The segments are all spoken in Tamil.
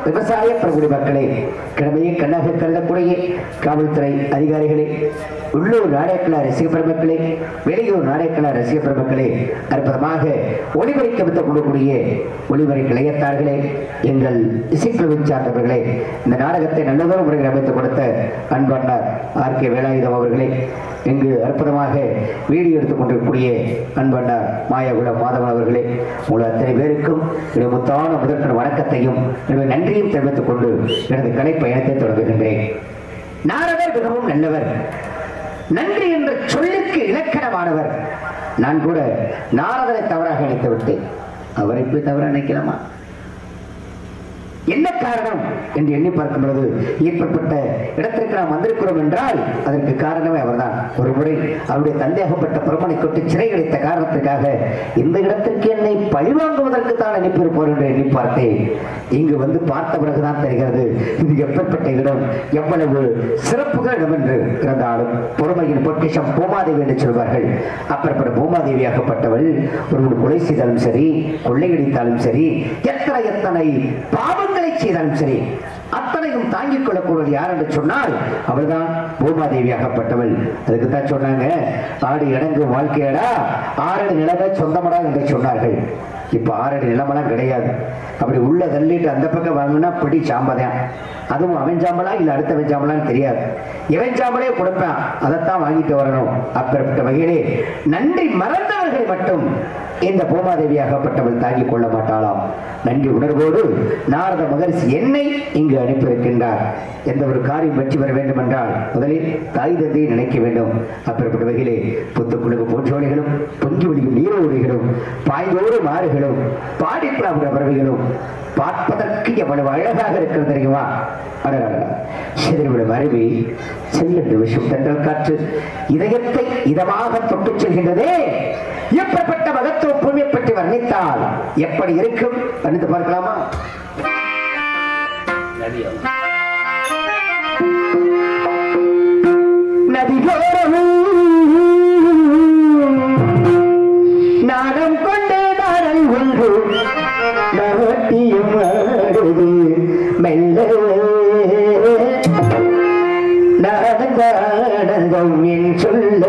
விவசாய பிரபுடி மக்களே, கடமையை கண்ணாக கருதக்கூடிய காவல்துறை அதிகாரிகளே, உள்ளூர் நாடகக்கலா ரசிக பெருமக்களே, வெளியூர் நாடகக்கலா ரசிக பெருமக்களே, அற்புதமாக ஒளிபரிக்க விட்டு கொள்ளக்கூடிய ஒளிபரி நிலையத்தார்களே, எங்கள் இசைக்குழுவை சார்ந்தவர்களே, இந்த நாடகத்தை நல்லதொரு முறையில் அமைத்துக் கொடுத்த அன்பானார் RK வேலாயுதம் அவர்களே, இங்கு அற்புதமாக வீடியோ எடுத்துக் கொண்டிருக்கக்கூடிய அன்பண்ணார் மாயகுலம் மாதவன் அவர்களே, உங்கள் அத்தனை பேருக்கும் எனது முத்தான முதற்கண் வணக்கத்தையும் எனது நன்றியும் தெரிவித்துக் கொண்டு எனது கலை பயணத்தை தொடங்குகின்றேன். நாரதர் மிகவும் நல்லவர், நன்றி என்ற சொல்லுக்கு இலக்கணமானவர். நான் கூட நாரதரை தவறாக நினைத்து விட்டேன். அவரை போய் தவறாக நினைக்கலாமா? என்ன காரணம் என்று எண்ணி பார்க்கும் பொழுது ஏற்பட்ட இடத்திற்கு நாம் வந்திருக்கிறோம் என்றால் அதற்கு காரணமே அவர்தான். ஒரு முறை அவருடைய தந்தையாகப்பட்ட பிரமனை கொண்டு சிறை கிடைத்த காரணத்திற்காக இந்த இடத்திற்கு என்னை பழிவாங்குவதற்கு தான் அனுப்பியிருப்போர் என்று எண்ணி பார்த்தேன். இங்கு வந்து பார்த்த பிறகுதான் தெரிகிறது இது எப்பேற்பட்ட இடம், எவ்வளவு சிறப்புகள் இடம் என்று. இருந்தாலும் பொறுமையின் பொக்கிஷம் பூமாதேவி என்று சொல்வார்கள். அப்பேற்பட்ட பூமாதேவியாகப்பட்டவள் ஒரு கொலை செய்தாலும் சரி, கொள்ளையடித்தாலும் சரி, எத்தனை எத்தனை பாவங்களை செய்தாலும் சரி அத்தனையும் தாங்கிக் கொள்ளக்கூடியது யார் என்று சொன்னால் அவள்தான் பூமாதேவியாகப்பட்டவள். அதுக்கு தான் சொன்னாங்க, ஆடு இடங்கு வாழ்க்கையடா, ஆறடி நிலவை சொந்தமடா என்று சொன்னார்கள். இப்ப ஆறடி நிலமெல்லாம் கிடையாது. அப்படி உள்ள தள்ளிட்டு அந்த பக்கம் வாங்கினா பிடி சாம்பதான். அதுவும் அவன் சாம்பலா இல்ல அடுத்தவன் சாம்பலான்னு தெரியாது. எவன் சாம்பலே கொடுப்பான், அதைத்தான் வாங்கிட்டு வரணும். அப்பேற்பட்ட வகையிலே நன்றி மறந்தவர்களை மட்டும் இந்த பூமாதேவியாகப்பட்டவள் தாங்கிக் கொள்ள மாட்டாளாம். நன்றி உணர்வோடு நாரத மகரிஷி என்னை இங்கு அனுப்பியிருக்கின்றார். எந்த ஒரு காரியம் வெற்றி பெற வேண்டும் என்றால் முதலில் தாய் தந்தையை நினைக்க வேண்டும். அப்பேற்பட்ட வகையிலே புத்துக்குழுகு போன்றோடிகளும் பொங்கி ஒளியும் நீரோடிகளும் பாய்ந்தோடு மாறுகளும் பாடிப்படாத பறவைகளும் பார்ப்பதற்கு எவ்வளவு அழகாக இருக்கிறது தெரியுமா? சிதறிவிடும் அருவி, செல்லென்று விஷம் தென்றல் காற்று இதயத்தை இதமாக தொட்டுச் செல்கின்றதே. எப்படிப்பட்ட மகத்துவ பூமியை பற்றி வர்ணித்தால் எப்படி இருக்கும்? வர்ணித்து பார்க்கலாமா? நதியோரமும் நாடம் கொண்டு நாடல் ஒன்று நவட்டியும் ஆடுது மெல்ல நடந்தம் என் சொல்ல.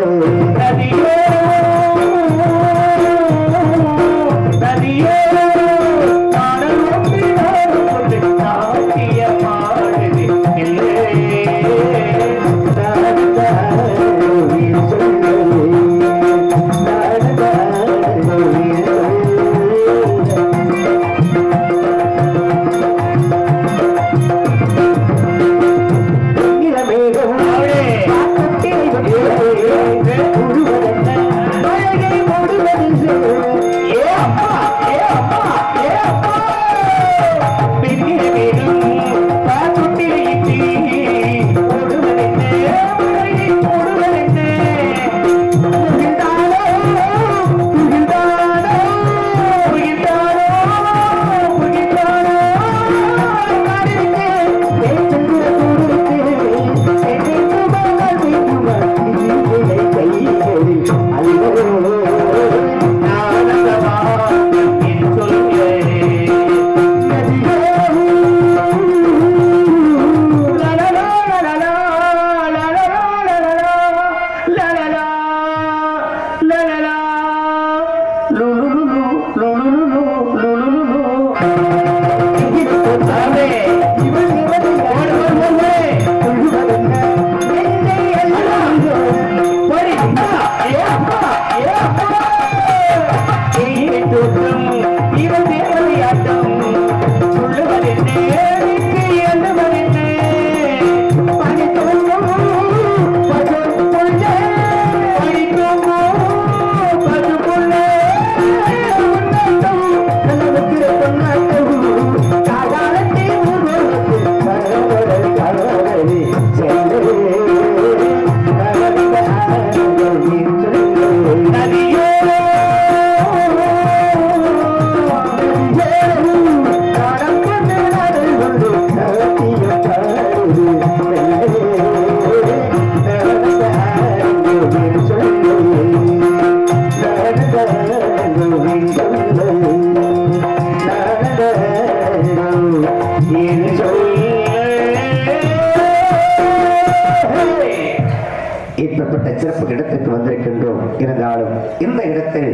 இப்படிப்பட்ட சிறப்பு இடத்துக்கு வந்திருக்கின்றோம். இருந்தாலும் இந்த இடத்தில்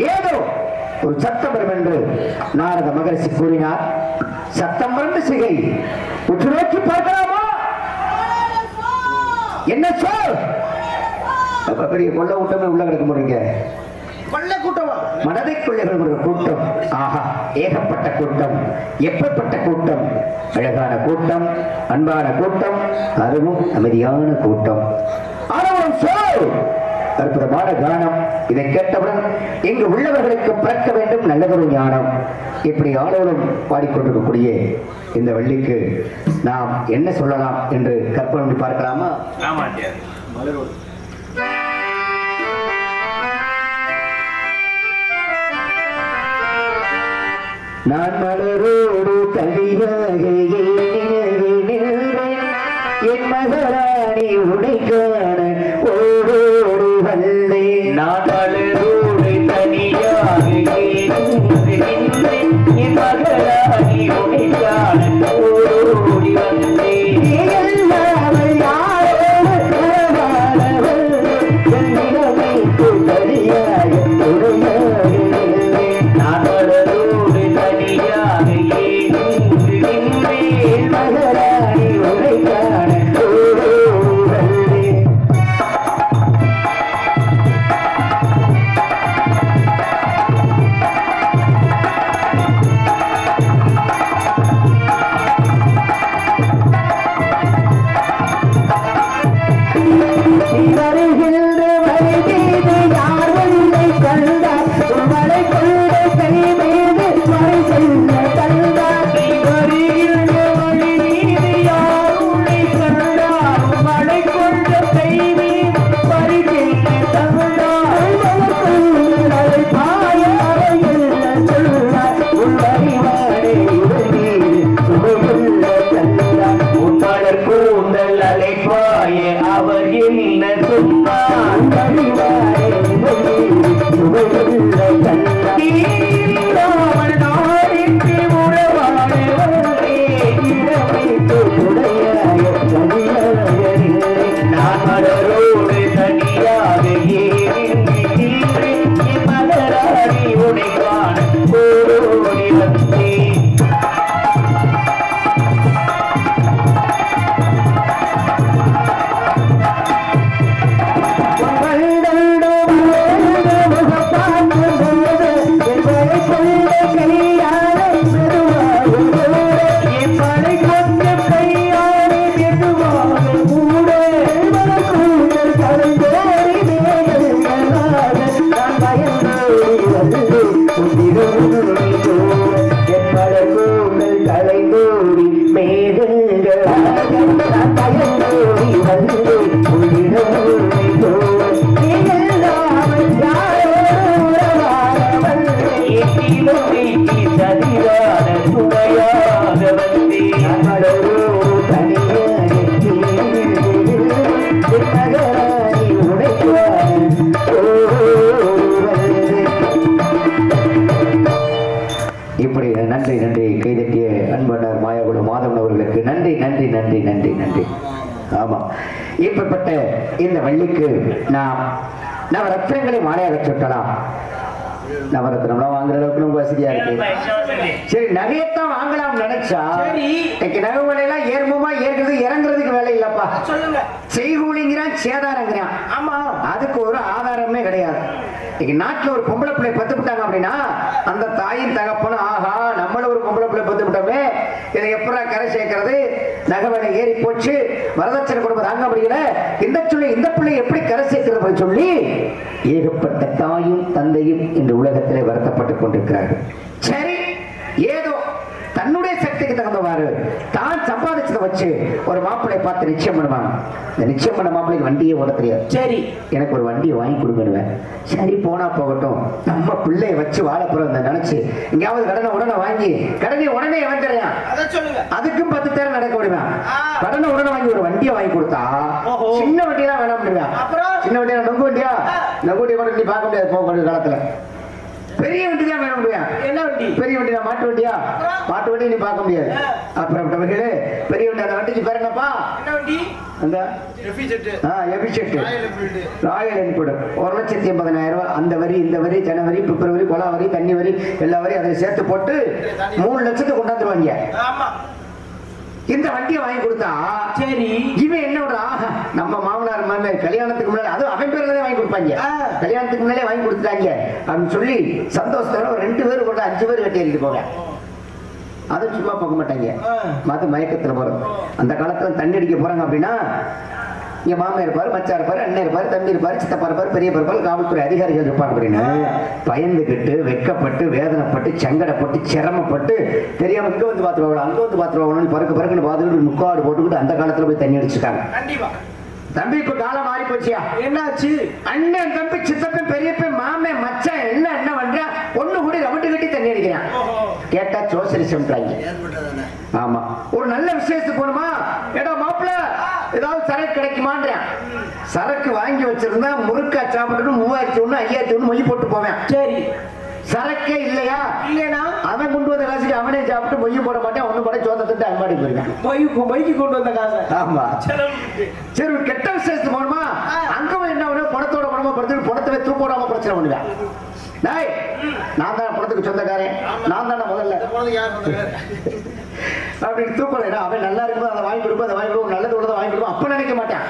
ஏதோ ஒரு சத்தம் வரும் என்று நாரத மகரிஷி கூறினார். சத்தம் வந்து சிகை உற்று நோக்கி பார்க்கலாமா? என்ன சொல்? பெரிய கொள்ள கூட்டமே உள்ள கிடக்க முடியுங்க. கொள்ள கூட்டமா? மனதை கொள்ளைகள் ஒரு கூட்டம். ஆஹா, ஏகப்பட்ட கூட்டம், எப்பப்பட்ட கூட்டம், அழகான கூட்டம், அன்பான கூட்டம், அதுவும் அமைதியான கூட்டம். அற்புதமான கானம். இதை கேட்டவுடன் இங்கு உள்ளவர்களுக்கு பிறக்க வேண்டும் நல்லதொரு ஞானம். இப்படி ஆளோடும் பாடிக்கொண்டிருக்கக்கூடிய இந்த வள்ளிக்கு நாம் என்ன சொல்லலாம் என்று கற்பனை பண்ணி பார்க்கலாமா? நான் மலரோடு தனியாக என் மகராணி உடை காண ஓடோடு வந்தேன். நான் மலரோடு தனியாக என் மகராணி உடை காண ஓடோடி வந்தேன். இப்படிப்பட்ட இந்த வள்ளிக்கு நாம் நவரத்னங்களை மாலையாக சுட்டலாம். நவரத்னம் வாங்குற அளவுக்கு ரொம்ப வசதியா இருக்கு. சரி, நகையத்தான் வாங்கலாம் நினைச்சா நகை விலையெல்லாம் ஏறுமா ஏறுறது இறங்குறதுக்கு வேலை இல்லப்பா. சொல்லுங்க, செய்கூலிங்கிறான் சேதாரங்கிறான். ஆமா, அதுக்கு ஒரு ஆதாரமே கிடையாது. நாட்டுல ஒரு பொம்பளை பிள்ளை பத்து விட்டாங்க அப்படின்னா அந்த தாயின் தகப்பனும் ஆஹா நம்மள ஒரு பொம்பளை பிள்ளை பத்து விட்டோமே, இதை எப்படா கரை சேர்க்கிறது, நகவலை ஏறி போச்சு, வரதட்சணை கொடுப்பது தாங்க முடியல, இந்த பிள்ளை எப்படி கரை சேர்க்கிறது சொல்லி ஏகப்பட்ட தாயும் தந்தையும் இந்த உலகத்திலே வருத்தப்பட்டுக் கொண்டிருக்கிறார்கள். சரி, ஏதோ தன்னுடைய சக்திக்கு தகுந்தவாறு தான் சம்பாதிச்சதை வச்சு ஒரு மாப்பிள்ளை பார்த்து நிச்சயம் பண்ணுவாங்க. இந்த நிச்சயம் பண்ண மாப்பிள்ளைக்கு வண்டியே ஓட தெரியாது. சரி, எனக்கு ஒரு வண்டியை வாங்கி கொடுக்கணுவேன். சரி, போனா போகட்டும், நம்ம பிள்ளைய வச்சு வாழப்புறம் நினைச்சு எங்கேயாவது கடனை உடனே வாங்கி கடனை உடனே வந்துடுறான். அதுக்கும் 10 தேரம் நடக்க முடியும். கடனை உடனே வாங்கி ஒரு வண்டியை வாங்கி கொடுத்தா சின்ன வண்டியெல்லாம் வேணாம் முடியும். சின்ன வண்டியா நொங்கு வண்டியா நொங்கு வண்டியை கூட நீ பார்க்க முடியாது. போக காலத்துல பெரிய வண்டி தான் வேணும் முடியும். என்ன வண்டி? பெரிய வண்டி தான். மாட்டு வண்டியா? மாட்டு வண்டி நீ பார்க்க முடியாது. அப்புறம் பெரிய வண்டி. அந்த வண்டிக்கு பேர் என்னப்பா? அந்த ராயல் என்ஃபீல்டு 1,80,000 அந்த வரி இந்த வரி ஜனவரி பிப்ரவரி கொலா வரி தண்ணி வரி எல்லா வரி அதை சேர்த்து போட்டு 3 லட்சத்துக்கு கொண்டாந்துருவாங்க. இந்த வண்டியை வாங்கி கொடுத்தா சரி, இவன் என்ன ஒரு ஆஹா நம்ம மாமனார் மாமியார் கல்யாணத்துக்கு முன்னாடி அது அவன் பேர்ல வாங்கி கொடுப்பாங்க. கல்யாணத்துக்கு முன்னாலே வாங்கி கொடுத்துட்டாங்க அப்படின்னு சொல்லி சந்தோஷத்தோட ஒரு 2 பேர் கொண்டு 5 பேர் கட்டி எழுதி போங்க. அது சும்மா போக மாட்டாங்க, மது மயக்கத்துல போறது. அந்த காலத்துல தண்ணி அடிக்க போறாங்க அப்படின்னா இங்க மாமா இருப்பாரு, மச்சா இருப்பாரு, அண்ணன் இருப்பாரு, தம்பி இருப்பாரு, சித்தப்பா இருப்பாரு, பெரிய இருப்பாரு, காவல்துறை அதிகாரிகள் இருப்பாங்க அப்படின்னு பயந்துகிட்டு வெக்கப்பட்டு வேதனைப்பட்டு சங்கடப்பட்டு சிரமப்பட்டு தெரியாம இங்க வந்து பாத்துருவாங்க அங்க வந்து பாத்துருவாங்கன்னு பறக்குன்னு பார்த்துக்கிட்டு முக்காடு போட்டுக்கிட்டு அந்த காலத்துல போய் தண்ணி அடிச்சுட்டாங்க. தம்பி இப்ப காலம் மாறி போச்சியா? என்னாச்சு? அண்ணன் தம்பி சித்தப்பன் பெரியப்பன் மாமே மச்சான் எல்லாம் என்ன பண்றா? ஒண்ணு கூடி ரவுண்டு கட்டி தண்ணி அடிக்கிறான். கேட்டா சோசியலிசம். ஆமா, ஒரு நல்ல விசேஷத்துக்கு போகணுமா? ஏடா மாப்பிள்ள ஏதாவது சரக்கு கிடைக்குமான்றான். சரக்கு வாங்கி வச்சிருந்தா முறுக்கா சாப்பிட்டு 3001 5001 மொய் போட்டு போவேன். சரி, சரக்கே இல்லையா? இல்லையா அவன் கொண்டு வந்த காசுக்கு அவனே சாப்பிட்டு மொய் போட மாட்டேன், ஒண்ணு போட சோத்த திட்டு அம்பாடி போயிருக்கான். மொய்க்கு கொண்டு வந்த காசு. ஆமா, சரி ஒரு கெட்ட விசேஷத்துக்கு போகணுமா? அங்க என்ன பணத்தோட பணமா படுத்து பணத்தை தூக்கோடாம பிரச்சனை பண்ணுவேன். நான் தான் பணத்துக்கு சொந்தக்காரன், நான் தானே முதல்ல அப்படின்னு தூக்கல. அவன் நல்லா இருக்கும்போது அதை வாங்கி கொடுப்போம், அதை வாங்கி கொடுப்போம், நல்லது உள்ளதை வாங்கி கொடுப்போம். அப்ப நினைக்க மாட்டேன்.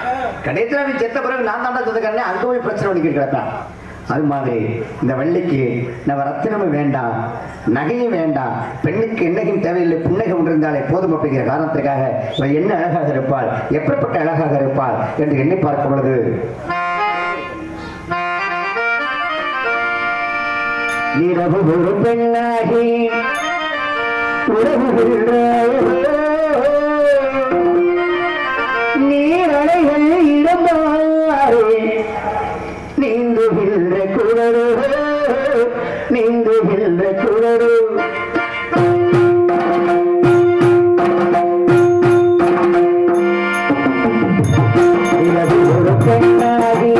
கடைசியில் அவன் செத்த பிறகு நான் தாண்டா சொந்தக்காரனே அங்க போய் பிரச்சனை பண்ணிக்கிட்டு கிடப்பான். அது மாதிரி இந்த வள்ளிக்கு நம்ம ரத்தினமும் வேண்டாம், நகையும் வேண்டாம், பெண்ணுக்கு என்னைக்கும் தேவையில்லை, புன்னகை ஒன்று இருந்தாலே போதும் அப்படிங்கிற காரணத்திற்காக இவள் என்ன அழகாக இருப்பாள், எப்படிப்பட்ட அழகாக இருப்பாள் என்று எண்ணி பார்க்கும் பொழுது இரவு ஒரு பெண்ணாகி நீரலைகள் இடமாறு நீந்துகின்ற குரரு நீந்துகின்ற குரரு இரவு ஒரு பெண்ணாகி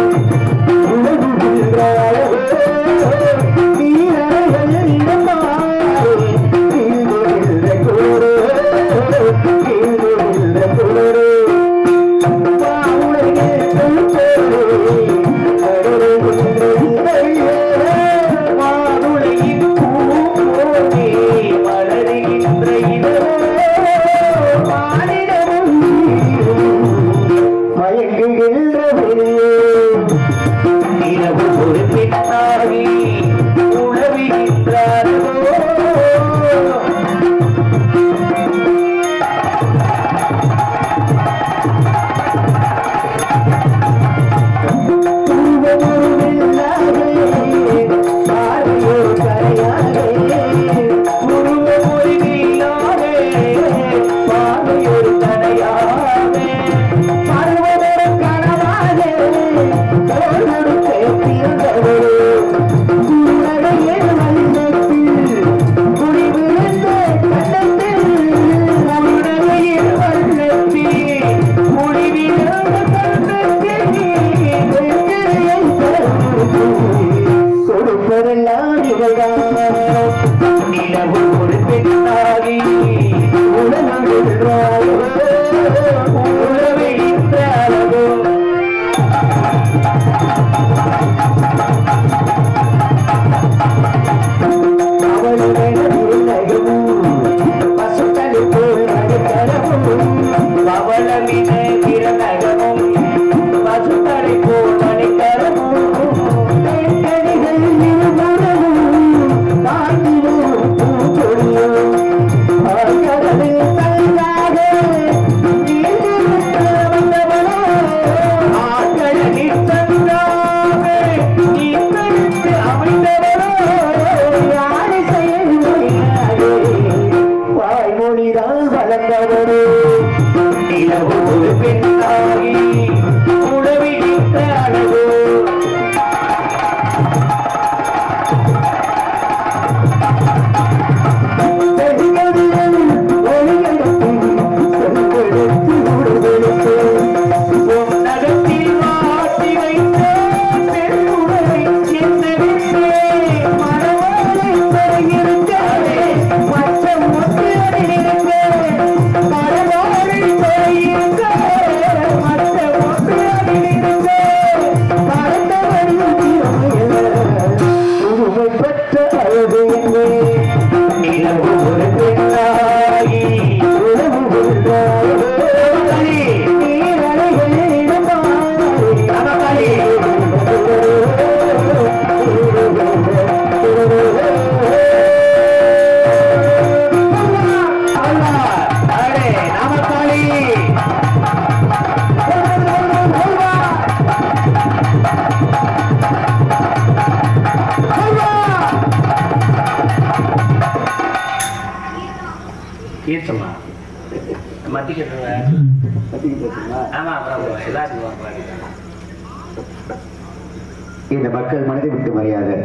இந்த மக்கள் மனதை விட்டு மரியாதை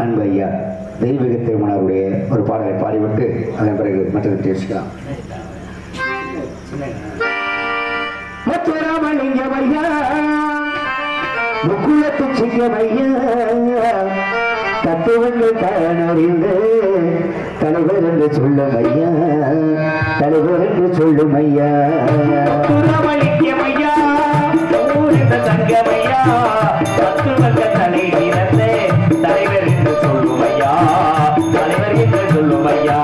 அன்பு ஐயா தெய்வீக திருமணருடைய ஒரு பாடலை பாடிவிட்டு அதன் பிறகு மற்றது பேசிக்கலாம். மத்துராமலிங்கமையா முக்குலத்து சிங்கமையா தத்துவங்கள் தானறிந்து தலைவர் என்று சொல்லும் ஐயா தலைவர் என்று சொல்லும் ஐயா மத்துராமலிங்கமையா தங்கமையா தத்துவங்கள் தலை நிறந்தே தலைவர் என்று சொல்லும் ஐயா தலைவர் என்று சொல்லும் ஐயா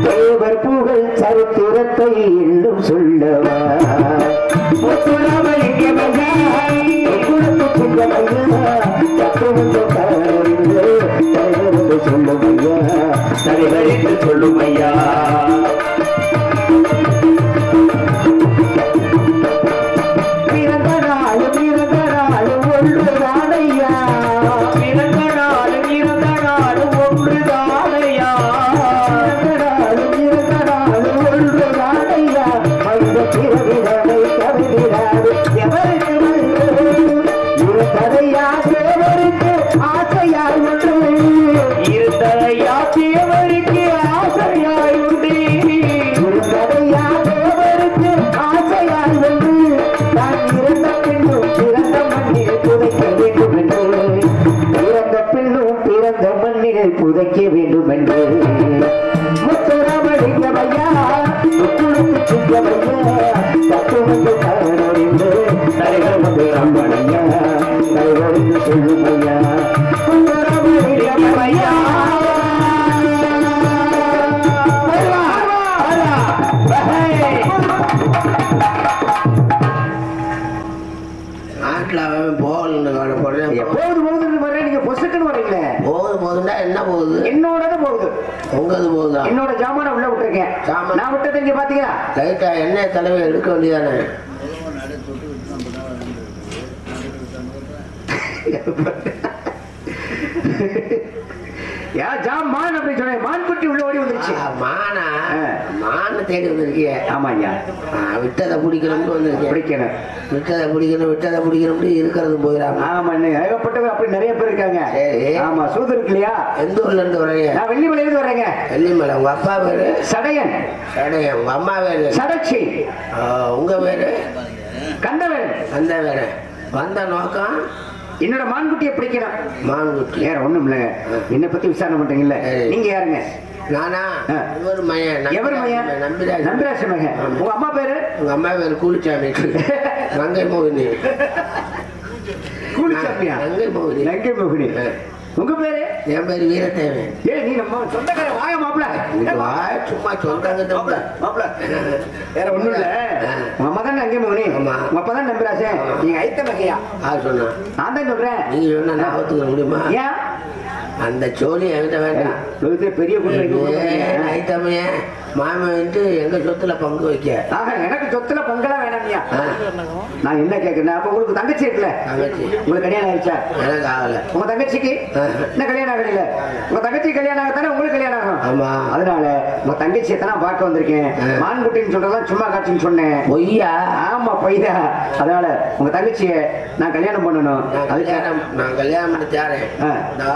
தேவர் புகழ் சரித்திரத்தை இன்னும் சொல்லவா சொல்லும் ஐயா புதைக்க வேண்டும் என்று முத்துராமலிங்கமையா முக்குளத்து சிங்கமையா தத்துவங்கள் தானறிந்து தலைவர் வந்து அம்மனையா தலைவர் என்று சொல்லும் ஐயா முத்துராமலிங்கமையா என்ன போகுது? என்னோட போகுது. உங்களது போகுதா? என்னோட ஜாமான உள்ள விட்டுருக்கேன். நான் விட்டது இங்க பாத்தீங்களா? லைட்டா எண்ணெய் தலைவை எடுக்க வேண்டியதானே? மான் அப்படி சொன்ன மான்குட்டி உள்ள ஓடி வந்துருச்சு. மானா மான தேடி வந்திருக்கிய? ஆமா ஐயா. விட்டதை பிடிக்கணும்னு வந்திருக்கேன். பிடிக்கணும், விட்டதை பிடிக்கணும்னு இருக்கிறது போயிடாம. ஆமா, ஏகப்பட்டவர் அப்படி நிறைய பேர் இருக்காங்க. ஆமா, சூது இருக்கு இல்லையா? எந்த ஊர்ல இருந்து வரீங்க? நான் வெள்ளிமலையில இருந்து வரேங்க. வெள்ளிமலை. உங்க அப்பா பேரு? சடையன். சடையன். உங்க அம்மா பேரு? சடச்சி. உங்க பேரு? கந்தவேல். கந்தவேல். வந்த நோக்கம் என்னோட மான்குட்டியை பிடிக்கணும். மான்குட்டி வேற ஒண்ணும் இல்லைங்க. என்னை பத்தி விசாரணை பண்றீங்கல்ல, நீங்க யாருங்க? நானா? இவர் மயன். எவர் மயன்? நம்பிராஜ் மகன். உங்க அம்மா பேரு? உங்க அம்மா பேரு கூலிச்சாமி. நங்கை மோகினி. கூலிச்சாமியா? நங்கை மோகினி. நங்கை மோகினி. உங்க பேரு? என் பேரு வீரத்தேவன். நீ நம்ம சொந்தக்கார வாய மாப்பிள. சும்மா சொந்தங்க மாப்பிள. வேற ஒண்ணும் இல்ல. உங்க அம்மா தான் நங்கை மோகினி, உங்க அப்பா தான் நம்பிராஜன். நீங்க ஐத்த வகையா? சொன்னா நான் தான் சொல்றேன். நீங்க சொன்னா நான் ஒத்துக்க முடியுமா? ஏன் அந்த சோழி என்கிட்ட வேண்டாம். பெரிய ஐத்தமைய மாமன் வந்து எங்க சொத்துல பங்கு வைக்க. எனக்கு சொத்துல பங்கெல்லாம் வேணாமியா. நான் என்ன கேக்குறேன், அப்ப உங்களுக்கு தங்கச்சி இருக்குல்ல? தங்கச்சி உங்களுக்கு கல்யாணம் ஆயிடுச்சா? எனக்கு ஆகல. உங்க தங்கச்சிக்கு என்ன கல்யாணம் ஆகல? உங்க தங்கச்சி கல்யாணம் ஆகத்தானே உங்களுக்கு கல்யாணம் ஆகும். ஆமா. அதனால உங்க தங்கச்சியை தான் பார்க்க வந்திருக்கேன். மான்குட்டின்னு சொல்றதெல்லாம் சும்மா காட்சின்னு சொன்னேன். பொய்யா? ஆமா பொய்யா. அதனால உங்க தங்கச்சியை நான் கல்யாணம் பண்ணணும். நான் கல்யாணம் பண்ணி தேறேன்.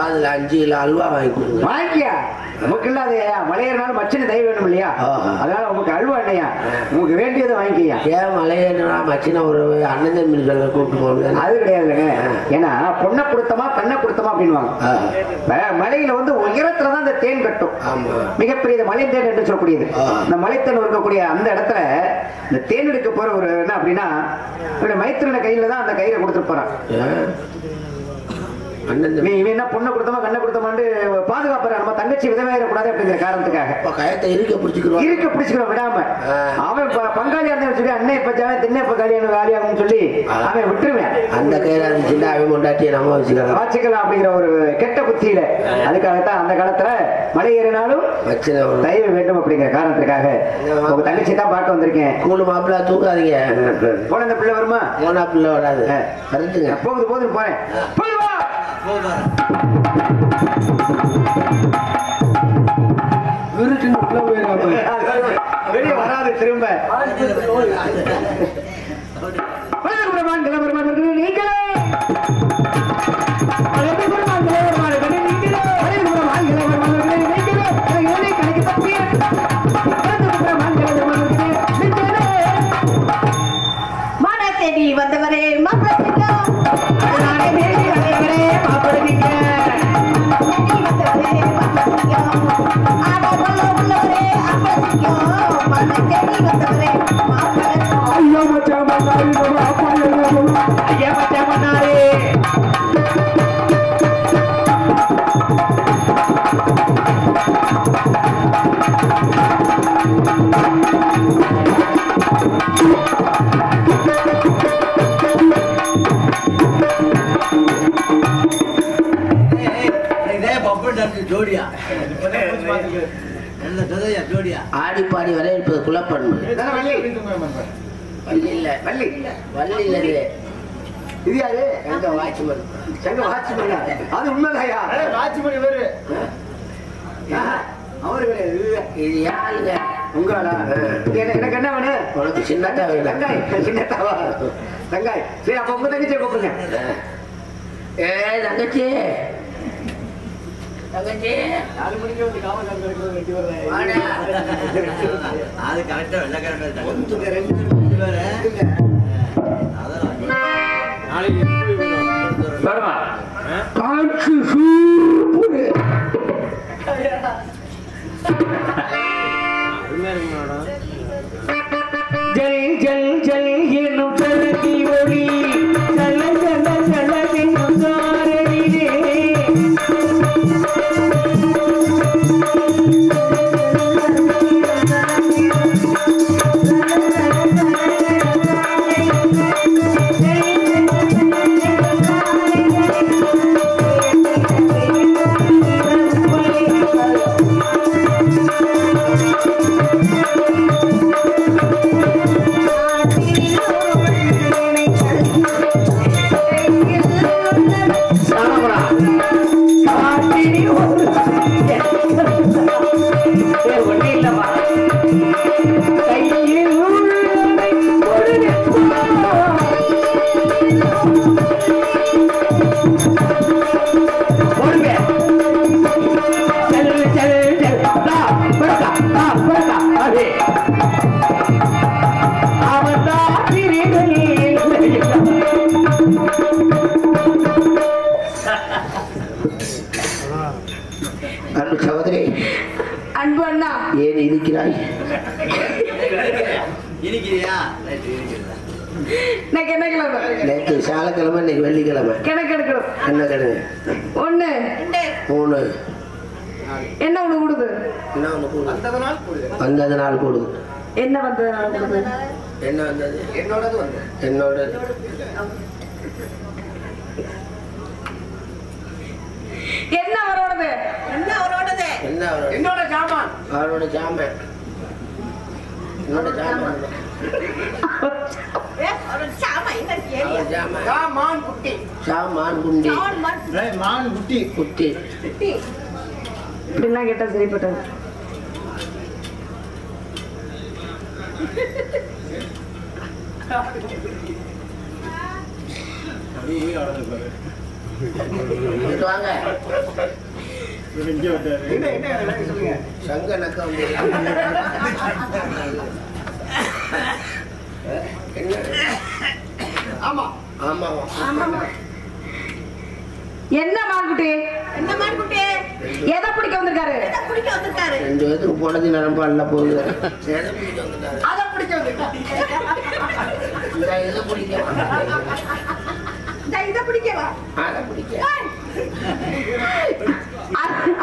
அதுல 5 கிலோ அல்வா வாங்கி கொடுங்க. வாங்கியா? நமக்கு இல்லாதையா மலையேறினாலும் மச்சனை தயவு வேணும் இல்லையா? அதனால உங்களுக்கு அல்வா இல்லையா? உங்களுக்கு வேண்டியதை வாங்கிக்கையா. ஏன் மலையேறினா மச்சின ஒரு அண்ணன் தம்பி சொல்ல கூப்பிட்டு போங்க. அது கிடையாதுங்க. ஏன்னா பொண்ணை கொடுத்தமா கண்ணை கொடுத்தமா அப்படின்வாங்க. மலையில வந்து உயரத்துலதான் இந்த தேன் கட்டும். மிகப்பெரிய மலை தேன் என்று சொல்லக்கூடியது. இந்த மலைத்தேன் இருக்கக்கூடிய அந்த இடத்துல இந்த தேன் எடுக்க போற ஒரு என்ன அப்படின்னா மைத்திரன கையில தான் அந்த கயிறை கொடுத்துட்டு போறான். என்ன பொண்ணை கொடுத்தமா கண்ணை கொடுத்தமான்னு பாதுகாப்பு நம்ம தங்கச்சி விதமாயிடக்கூடாது அப்படிங்கிற காரணத்துக்காக கயத்தை இருக்க பிடிச்சிக்கிறோம் விடாம. அவன் பங்காளியா இருந்தா சொல்லி அண்ணன் இப்ப திண்ணை இப்ப காலியான காலியாகும் சொல்லி அவன் விட்டுருவேன். அந்த கயிறு இருந்துச்சுன்னா அவன் கொண்டாட்டியை நம்ம வச்சுக்கலாம் அப்படிங்கிற ஒரு கெட்ட புத்தியில. அதுக்காகத்தான் அந்த காலத்துல மலை ஏறினாலும் தயவு வேண்டும் அப்படிங்கிற காரணத்துக்காக உங்க தங்கச்சி தான் பார்க்க வந்திருக்கேன். கூழு மாப்பிள்ளை தூக்காதீங்க. குழந்தை பிள்ளை வருமா? போனா பிள்ளை வராது. போகுது போறேன். வெளியே வராது திரும்ப. தேடி வந்தவரே ஆடி பாடி வரை இருப்பது குலப்பண்பு. வள்ளி இல்ல இது யாரு? வாட்ச்மேன். அது உண்மையா? வாட்ச்மேன் வேறு அவரு இது யாருங்க? உங்களா? எனக்கு என்ன வேணும்? உனக்கு சின்னத்தா வேணும். சின்னத்தாவா? தங்காய். சரி அப்ப உங்க தங்கச்சியை கூப்பிடுங்க. தங்கச்சி அது கரெக்டா ஜல் ஜல் ஜல் என்னும் தரதி ஒளி ஜல ஜல ஜல என்னும் சாரடிலே சகோதரி அன்பு அண்ணா ஏன் இருக்கிறாய்? நேற்று சாலக்கிழமை, இன்னைக்கு வெள்ளிக்கிழமை. கணக்கு எடுக்கணும். என்ன கணக்கு? 1 3 என்ன ஒண்ணு கொடுது? வந்தது நாள் கூடுது. என்ன வந்தது? என்ன வந்தது? என்னோடது என்ன அவரோடது? என்னோட சாமான். அவரோட சாமான். என்னோட சாமான். இப்படிலாம் கேட்டா சரிப்பட்டது. இங்கிட்டு வாங்க. சங்க நக்க வந்து ஆமா ஆமா. என்ன மான்குட்டி? என்ன மான்குட்டி? எதை பிடிக்க வந்திருக்காரு? எதை பிடிக்க வந்திருக்காரு? 2 பேருக்கு போனது நரம்பு அல்ல போகுது. எதை பிடிக்க வந்துட்டாரு? அதை பிடிக்க வந்திருக்காரு. இந்த இதை பிடிக்க இதை பிடிக்கவா? அதை பிடிக்க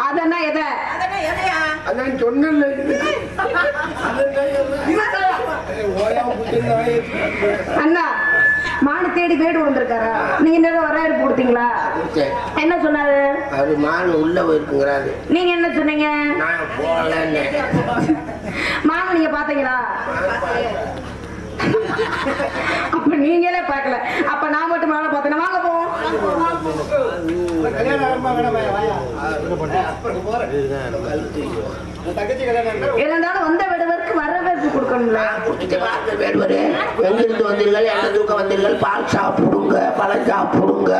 அதென்ன எதை? அதெல்லாம் எதையா? அதான் சொன்னல அண்ணா மானு தேடி வீடு வந்திருக்காரா? நீங்க நேரம் வரவேற்பு கொடுத்தீங்களா? என்ன சொன்னாரு? அது மான் உள்ள போயிருக்குங்கிறாரு. நீங்க என்ன சொன்னீங்க? நான் போகலன்னு. மானு நீங்க பாத்தீங்களா? அப்ப நீங்களே பார்க்கல. அப்ப நான் மட்டும் மேல பார்த்தேன். வாங்க போவோம். இருந்தாலும் வந்த விடுவதற்கு வரவேற்பு கொடுக்கணும்ல. வேடுவரே எங்கிருந்து வந்தீர்கள்? என்ன தூக்கம் வந்தீர்கள்? பால் சாப்பிடுங்க, பழம் சாப்பிடுங்க,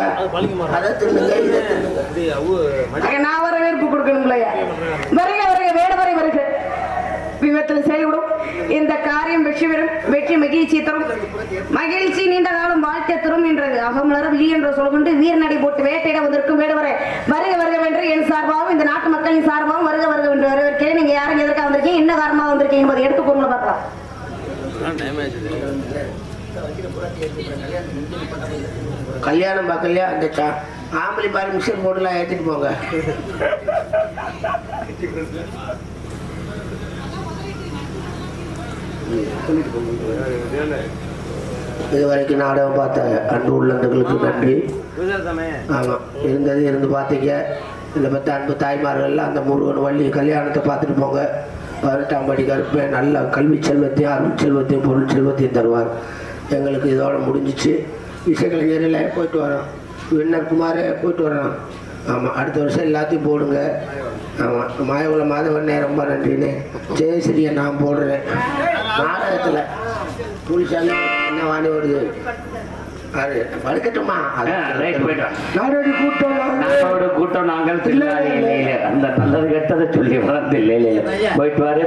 அதை தின்னுங்க, இதை தின்னுங்க. நான் வரவேற்பு கொடுக்கணும்லையா? வருக வருக வேடுவரை வருக. விபத்தில் செய்விடும் இந்த காரியம் வெற்றி பெறும். வெற்றி மகிழ்ச்சி தரும். மகிழ்ச்சி நீண்ட காலம் வாழ்க்கை தரும் என்றது அகமலர் வீ என்று சொல்கின்ற வீர் நடை போட்டு வேட்டையிட வந்திருக்கும் வேடுவரை வருக வருக வென்று என் சார்பாகவும் இந்த நாட்டு மக்களின் சார்பாகவும் வருக வருக என்று வரவேற்கிறேன். நீங்க யாரும் எதற்காக வந்திருக்கீங்க, என்ன காரணமாக வந்திருக்கீங்க என்பதை எடுத்துக்கொண்டு பார்க்கலாம். கல்யாணம் பார்க்கலையா? அந்த ஆம்பளை பாரு மிஷின் போட்டுலாம் ஏற்றிட்டு போங்க. இதுவரைக்கும் நாடகம் பார்த்த அன்பு உள்ளங்களுக்கு நன்றி. ஆமாம், இருந்து பார்த்தீங்க. இதில் பற்றி அன்பு தாய்மார்கள்லாம் அந்த முருகன் வள்ளி கல்யாணத்தை பார்த்துட்டு போங்க. 18ஆம் படி கருப்பேன் நல்ல கல்வி செல்வத்தையும் அருள் செல்வத்தையும் பொருள் செல்வத்தையும் தருவார். எங்களுக்கு இதோட முடிஞ்சிச்சு. இசைக்கலைஞரில் போயிட்டு வரோம். வின்னர் குமாரே போயிட்டு வரோம். ஆமாம், அடுத்த வருஷம் எல்லாத்தையும் போடுங்க. ஆமாம், மாயகுல மாதவண்ணே ரொம்ப நன்றின்னு ஜெயஸ்ரீயை நான் போடுறேன். நாடகத்தில் புலிசாமி என்ன வாணி வருது படுக்கட்டுமா? நாடோடி கூட்டம் நாங்கள் அந்த நல்லது கெட்டதை சொல்லி வளர்ந்து இல்லை. போயிட்டு வாரே